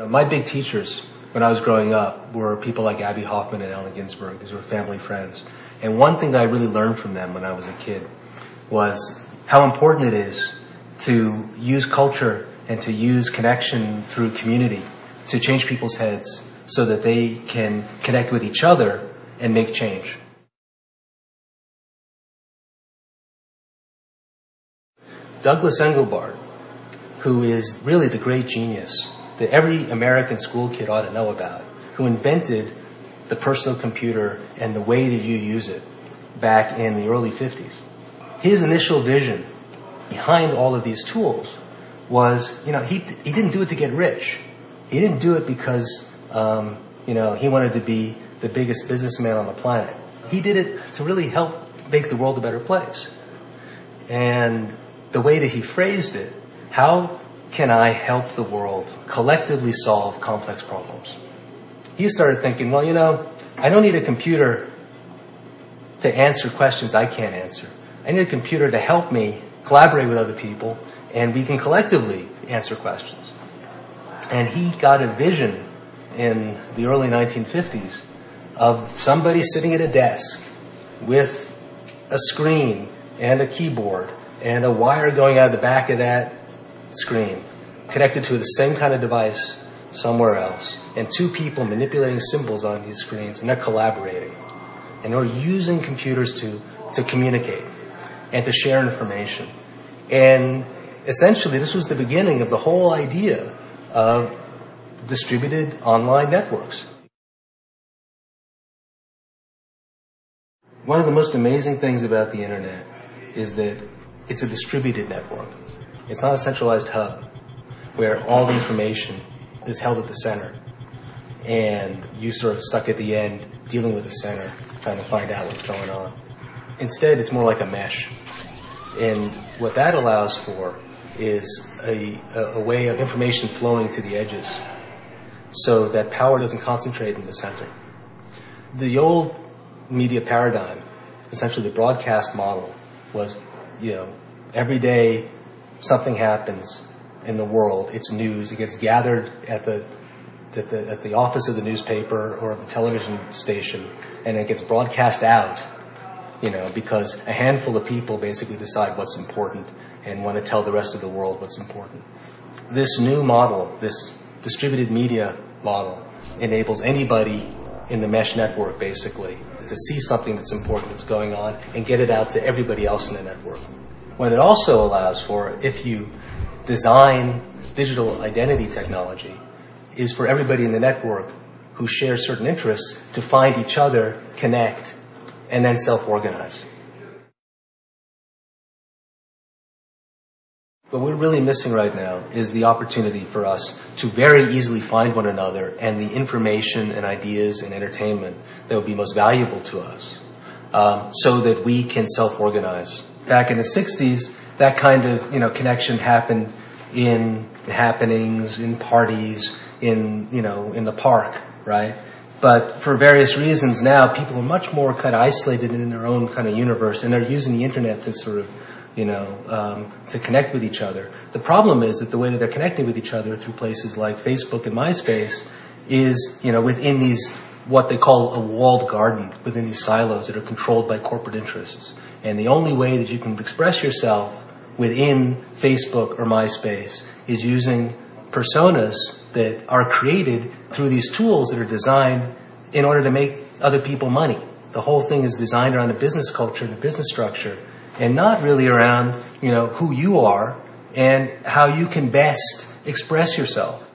My big teachers when I was growing up were people like Abby Hoffman and Allen Ginsberg. These were family friends. And one thing that I really learned from them when I was a kid was how important it is to use culture and to use connection through community to change people's heads so that they can connect with each other and make change. Douglas Engelbart, who is really the great genius that every American school kid ought to know about, who invented the personal computer and the way that you use it back in the early 50s. His initial vision behind all of these tools was, he didn't do it to get rich. He didn't do it because, he wanted to be the biggest businessman on the planet. He did it to really help make the world a better place. And the way that he phrased it, how can I help the world collectively solve complex problems? He started thinking, I don't need a computer to answer questions I can't answer. I need a computer to help me collaborate with other people, and we can collectively answer questions. And he got a vision in the early 1950s of somebody sitting at a desk with a screen and a keyboard and a wire going out of the back of that screen, connected to the same kind of device somewhere else, and two people manipulating symbols on these screens, and they're collaborating. And they're using computers to communicate and to share information. And essentially, this was the beginning of the whole idea of distributed online networks. One of the most amazing things about the internet is that it's a distributed network. It's not a centralized hub where all the information is held at the center and you sort of stuck at the end dealing with the center, trying to find out what's going on. Instead, it's more like a mesh. And what that allows for is a way of information flowing to the edges so that power doesn't concentrate in the center. The old media paradigm, essentially the broadcast model, was, every day something happens in the world, it's news, it gets gathered at the office of the newspaper or of the television station, and it gets broadcast out, because a handful of people basically decide what's important and want to tell the rest of the world what's important. This new model, this distributed media model, enables anybody in the mesh network basically to see something that's important that's going on and get it out to everybody else in the network. What it also allows for, if you design digital identity technology, is for everybody in the network who share certain interests to find each other, connect, and then self-organize. What we're really missing right now is the opportunity for us to very easily find one another and the information and ideas and entertainment that would be most valuable to us, so that we can self-organize. Back in the 60s, that kind of connection happened in happenings, in parties, in the park, right? But for various reasons now, people are much more kind of isolated in their own kind of universe, and they're using the internet to sort of to connect with each other. The problem is that the way that they're connecting with each other through places like Facebook and MySpace is, within these, what they call a walled garden, within these silos that are controlled by corporate interests. And the only way that you can express yourself within Facebook or MySpace is using personas that are created through these tools that are designed in order to make other people money. The whole thing is designed around a business culture and a business structure, and not really around, who you are and how you can best express yourself.